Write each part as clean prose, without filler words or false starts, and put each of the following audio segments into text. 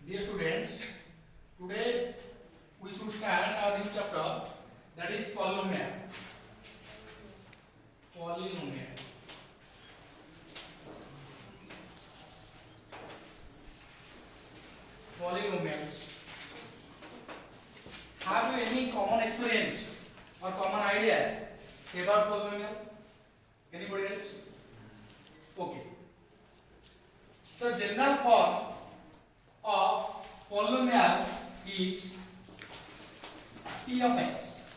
Dear students, today we should start our new chapter, that is polynomial. Polynomial. Polynomials. Have you any common experience or common idea about polynomial? Anybody else? Okay. The general form of polynomial is p of x.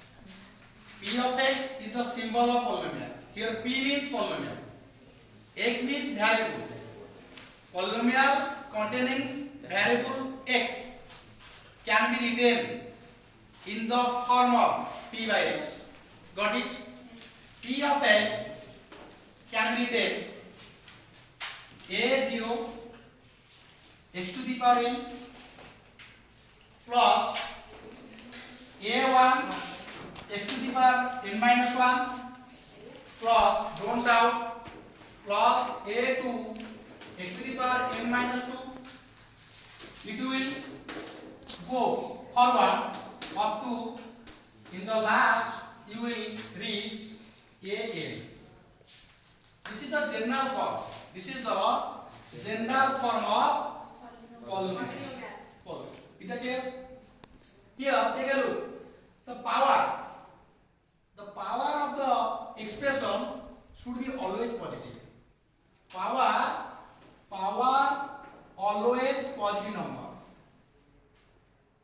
P of x is the symbol of polynomial. Here p means polynomial, x means variable. Polynomial containing variable x can be written in the form of p by x. Got it? P of x can be written a0 x to the power n plus a1 x to the power n minus 1 plus, don't shout, plus a2 x to the power n minus 2. It will go forward up to, in the last you will reach an. This is the general form. This is the general form of polynomial. Is that clear? Here, take a look. The power of the expression should be always positive. Power always positive number.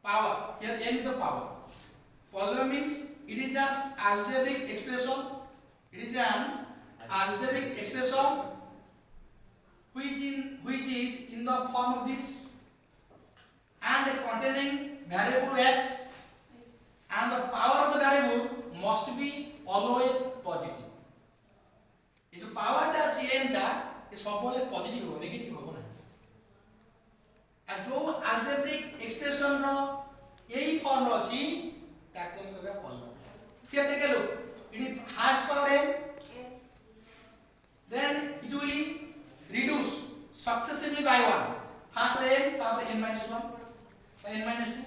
Power, here n is the power. Polynomial means it is an algebraic expression. It is an algebraic expression which is in the form of this and containing variable x, and the power of the variable must be always positive. ये जो power टा ଅଛି n टा ये सबବେଳେ positive हो, negative हो ना. और जो algebraic expression रो यही form रो अछि ताको हम कहबे polynomial. Here take a look. It is first power n, then it will reduce successively by 1. First n, then n minus 1, then n minus 2,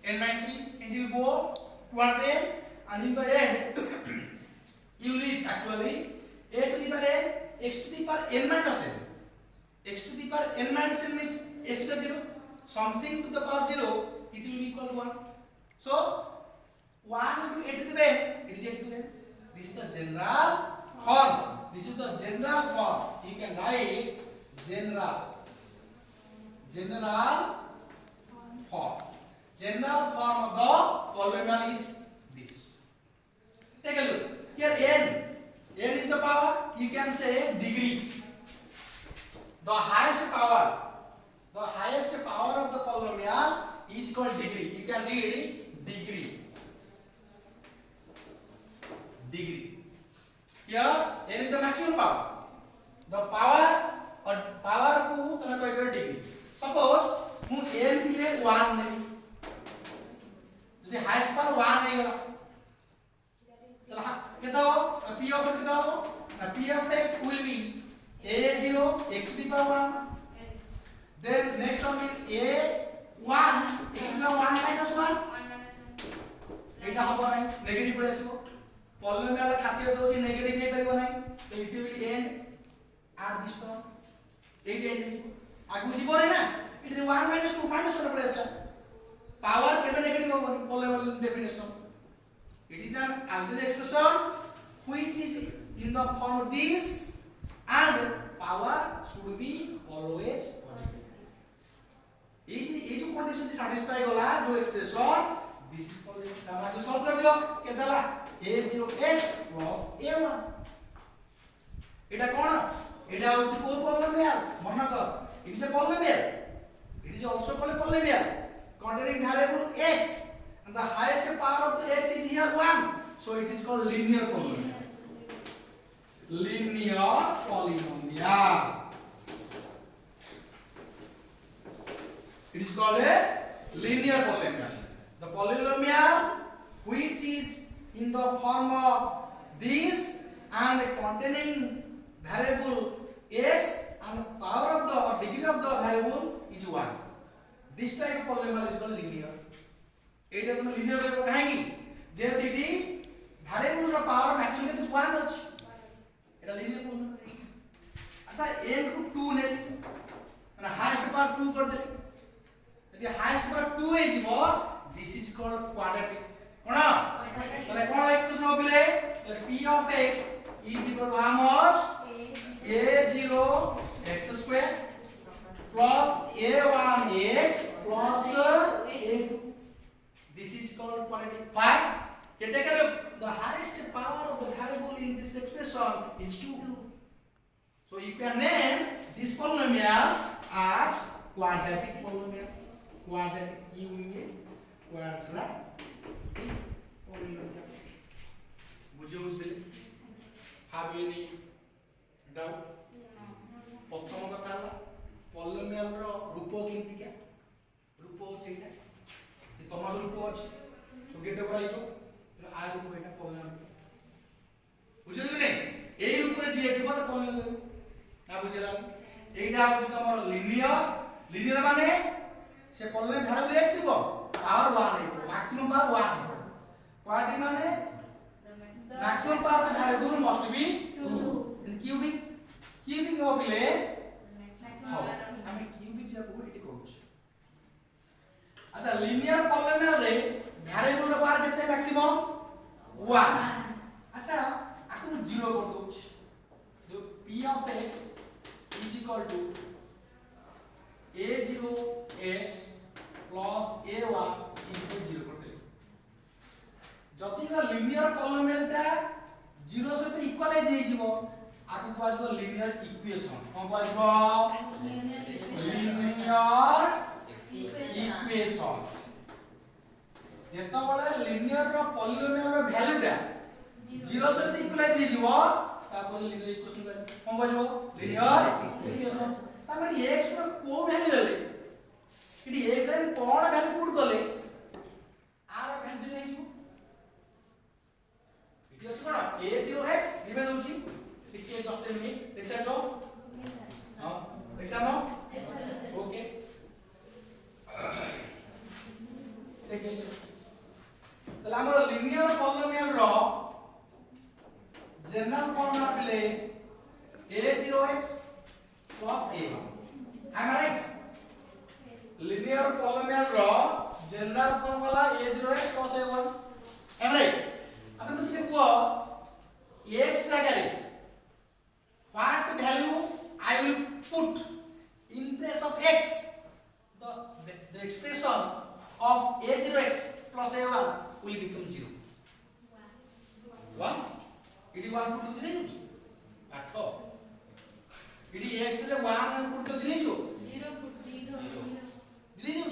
n minus 3, and you go toward the end, and in the end you reach actually a to the power n x to the power n minus n. X to the power n minus n means x to the 0, something to the power 0, it will be equal to 1. So 1 into a to the power n, it is a to the power n. This is the general form. This is the general form. You can write general form. General form of the polynomial is this. Take a look. Here n is the power. You can say degree. The highest power of the polynomial is called degree. You can read degree. Here n is the maximum power. The power को तने कहबे degree. Suppose मु n पिले 1 नेबी. यदि highest power 1 हे गला. चला केता हो? p of x केता हो? p of x will be a0 x to the power 1. Then next one will a1 x to the power 1 minus 1. एटा हबो नै नेगेटिव पडे आसीबो. पॉलिनोमियल खासियत होची नेगेटिव नै परिबो नै. तो it will end at this term. At end आगु जीवो नै ना. इट इज 1 minus 2 minus 1 पडे आसला. पावर केबे नेगेटिव होबो polynomial definition. It is an algebraic expression which is in the form of this, and power should be always positive. ये जो कंडीशन satisfy गला जो एक्सप्रेशन this is polynomial. तारा जो solve कर दियो के देला a0x plus a1. एटा कोन? एटा होची को polynomial. मन कर. It is a polynomial. It is also called a polynomial containing variable x, and the highest power of the x is here 1. So it is called linear polynomial. Linear polynomial. It is called a linear polynomial. The polynomial which is in the form of this and containing variable x, and power of the or degree of the variable is 1. This type polynomial is called linear एटा तुम linear कहबो काहे की जे TT variable रो power maximum के 1 अछि एटा linear polynomial अच्छा n को 2 नै माने हाईएस्ट पावर 2 कर दे यदि हाईएस्ट पावर 2 हे जीवो दिस इज कॉल्ड क्वाड्रेटिक कोन तले कोन एक्सप्रेशन होबिले तले p of x is equal to how much a0 x square plus a1x plus a2 this is called quadratic why the highest power of the variable in this expression is 2 so you can name this polynomial as quadratic polynomial quadratic polynomial বুঝিলে have any doubt প্রথম কথা হলো polynomial র রূপ কেমতিকা রূপ হচ্ছে এটা যে তোমার রূপ আছে তো গেট করাইছো আ রূপ এটা পলিনোমিয়াল বুঝিলে কি এই রূপে যে দিব তো পলিনোমিয়াল না বুঝিলাম এইটা হচ্ছে তোমার লিনিয়ার মানে সে পলিনোমিয়াল ভ্যারিয়েবল x দিব পাওয়ার 1 হইব ম্যাক্সিমাম পাওয়ার 1 হইব কোয়াড্রেটিক মানে maximum power of the variable must be 2 in cubic होबिले আমি কিউবিক যাব এটি কইছি আচ্ছা লিনিয়ার পলিনোমিয়াল রে ভ্যারিয়েবল র পাওয়ার কেতে ম্যাক্সিমাম 1 আচ্ছা আকু 0 कर দউছি जो p of x is equal to a0x plus a1 is equal to 0 कर दे जति का लिनियर पॉलिनोमियलटा 0 सहित इक्वलाइज हे जीवो आकु कहबो लिनियर इक्वेशन कोन कहबो लिनियर इक्वेशन जेतो बळे लिनियर रो पॉलिनोमियल रो वैल्यूटा 0 सहित इक्वलाइज हे जीवो तापर लिनियर इक्वेशन कोन कहबो लिनियर इक्वेशन तापर x रो को वैल्यू हेले इडी x रे कोन वैल्यू पुट गले आर वैल्यू हे जीवो इति अछि कोन a0x दिबे दउची टिके जस्ट ए मिनिट देखा जाओ हां देखा नो ओके देखिए तला हमर लिनियर पॉलिनोमियल रो जनरल फॉर्मूला पिले a0x plus a1 am I right linear polynomial रो general formula a0x plus a1 am I right अच्छा मुझे को x जगह रे what value I will put in place of x the expression of a0x plus a1 will become 0 1 it is 1 put to 0 path it is x रे 1 put to 0 0 put 0 0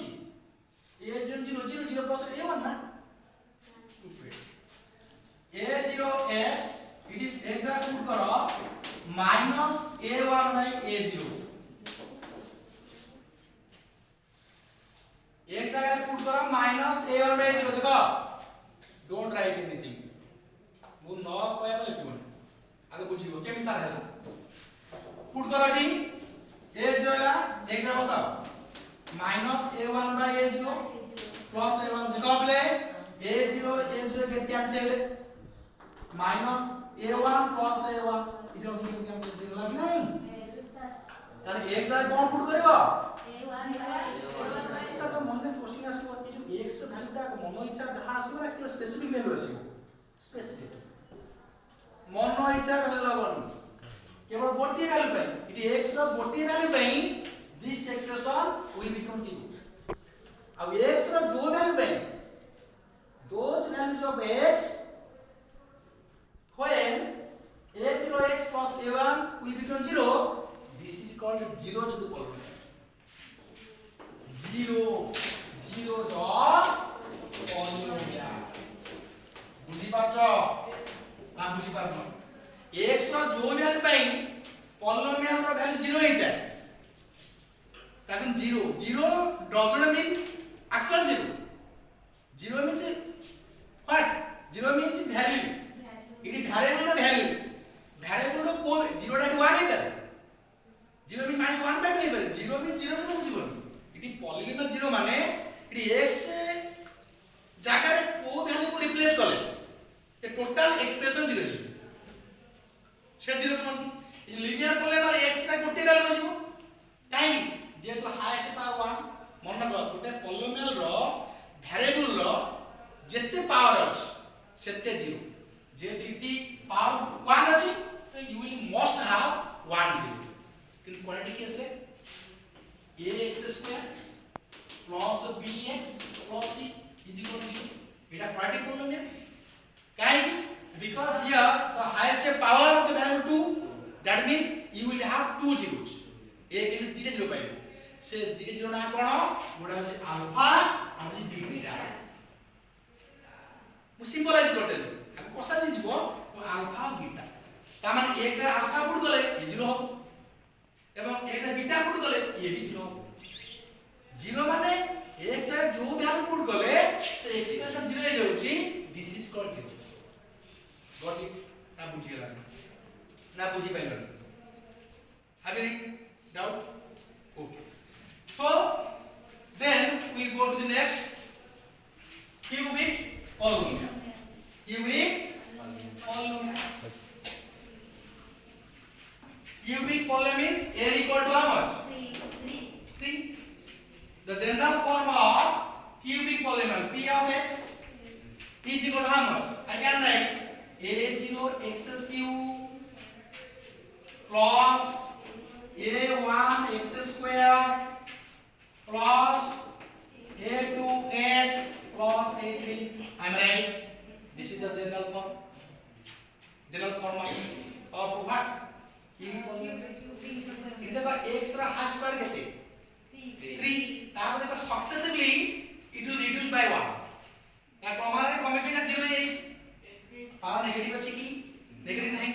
a0 0 0 plus a1 ना a0x it is exact put करो minus a1 by a0 एक जगह put करो minus a1 by a0 देखो don't write anything मु न कहया बोले क्यों आगे बुझियो केम सार है पुट करो डी a0 ला एक जगह बसाओ minus a1 by a0 plus a1 देखो बोले a0 के cancel minus a1 plus a1 इधर से कैंसिल 0 लग नहीं यानी एक जगह कौन पुट करियो a1 तो मन में क्वेश्चन आसीबो ए जो x रो वैल्यूटा मन इच्छा जहा आसीबो ना कि स्पेसिफिक वैल्यू आसीबो स्पेसिफिक मन इच्छा वैल्यू लगनी केवल गोटी वैल्यू पे इट x रो गोटी वैल्यू पे दिस एक्सप्रेशन विल बिकम 0 अब x रो जो वैल्यू पे those values of x when a0x plus a1 will become 0 this is called 0 to the polynomial 0 0 to polynomial बुझी पाछो ना बुझी पाछो x रो जो वैल्यू पे polynomial रो वैल्यू 0 हेता ताकि 0 0 doesn't mean actual 0 0 means what 0 means value it is variable row value variable रो को 0 टा 1 हेता 0 means -1 by 2 0 means 0 to बुझिबो it is polynomial 0 मान गोटे पॉलिनोमियल रो वेरिएबल रो जेते पावर अछि सेते जीरो जे दीदी पावर 1 अछि तो you will must have 1 zero किंतु क्वाड्रेटिक केस रे ax² plus bx plus c is equal to 0 এটা quadratic polynomial কাহিকি because here the highest power of the variable 2 that means you will have two zeros a के दिटे zero पाइबो से दिटे zero ना कोन गोडा होची alpha और beta मु symbolize करते हम कोसा जीवो अल्फा बीटा ता माने एक जरा अल्फा पुट गले ये जीरो हो एवं एक जरा बीटा पुट गले ये भी जीरो हो जीरो माने एक जरा जो वैल्यू पुट गले तो एक्सप्रेशन जीरो हो जाउची this is called zero got it ना बुझिला ना बुझी पाइलो have any doubt okay so then we go to the next cubic polynomial cubic polynomial means a equal to how much 3 the general form of cubic polynomial p of x is equal to how much I can write a0 x cube plus a1 x square plus a2x plus a3 I'm right this is the general form of what cubic polynomial in the x रा half square केते 3 ताको देखो successively it will reduce by 1 या क्रमारे कमे ना 0 है power negative अछि की नेगेटिव नहीं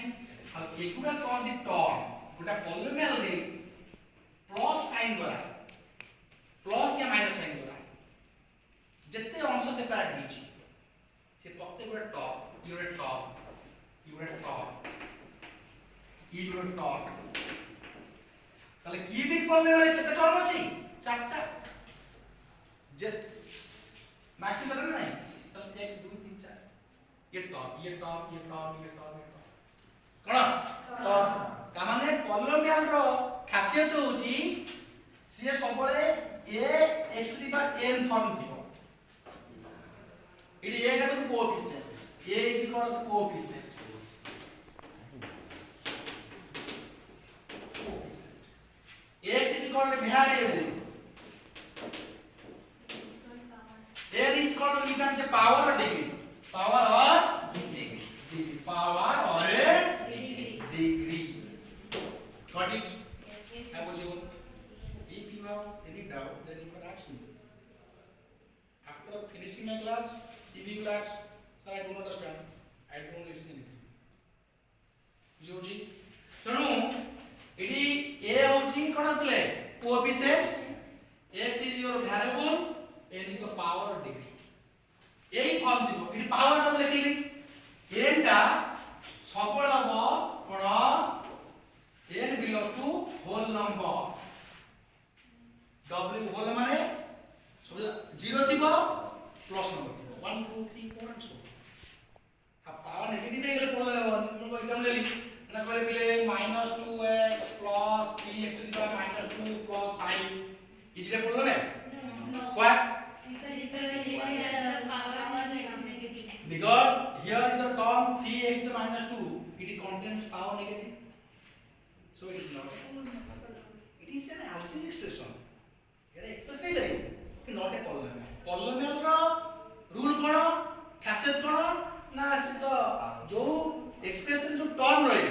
अब एकुडा कोन दी टर्म गोटा पॉलिनोमियल रे प्लस साइन द्वारा प्लस या माइनस साइन द्वारा जत्ते अंश सेपरेट हिची से प्रत्येक गोटा टॉप यूनिट टॉप ताले क्यूबिक पॉलिनोमियल केते टर्म अछि चारटा जे मैक्सिमम नहीं चल 1 2 3 4 ये टॉप कोन टॉप ता माने पॉलिनोमियल रो खासियत होची से सबले a x to the power n form थिबो इडी a टा तो coefficient a is equal to coefficient x is equal to variable n is equal to you can say power or degree power or degree got it I would you if you have any doubt then you can ask me after finishing my class if you will ask sir I don't understand I don't listen anything बुझी तेणु ED a होची कोन होतले coefficient x is your variable n is the power or degree AE form दिबो ED power तो लिखिली n टा सबल हो कोन n belongs to whole number w whole माने सब 0 थिबो प्लस नंबर थिबो 1 2 3 4 and so अब पावर नेगेटिव हे गेले पॉल तुमको एग्जाम लेली ना करे बिले -2x plus 3x to the power -2 plus 5 इजरे बोललो ने what because here is the term 3x to the -2 it contains power negative so it is not it is an algebraic expression एटा express नहीं करी कि नॉट ए पॉलिनोमियल रो rule कोन खासियत कोन ना से तो जो एक्सप्रेशन जो टर्म रहे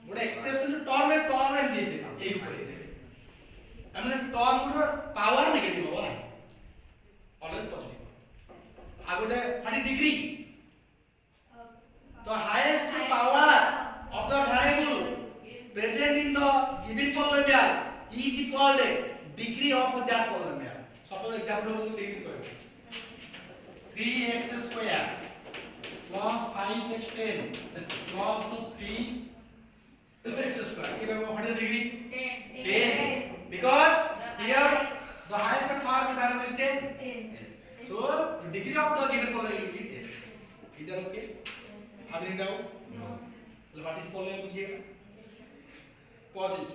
गोटे एक्सप्रेशन जो टर्म है दे दे एई ऊपर हमने टर्म रो पावर नेगेटिव हो ना ऑलवेज पॉजिटिव आ गोटे फाटी degree the highest power of the variable present in the given polynomial is called degree of that polynomial suppose example हो तो degree कहो 3x square plus 5x 10 plus 3x square ये कहो what is degree 10 because here the highest power of the variable is 10 so degree of the given polynomial is 10 is that okay have any doubt no what is polynomial बुझिएगा pause it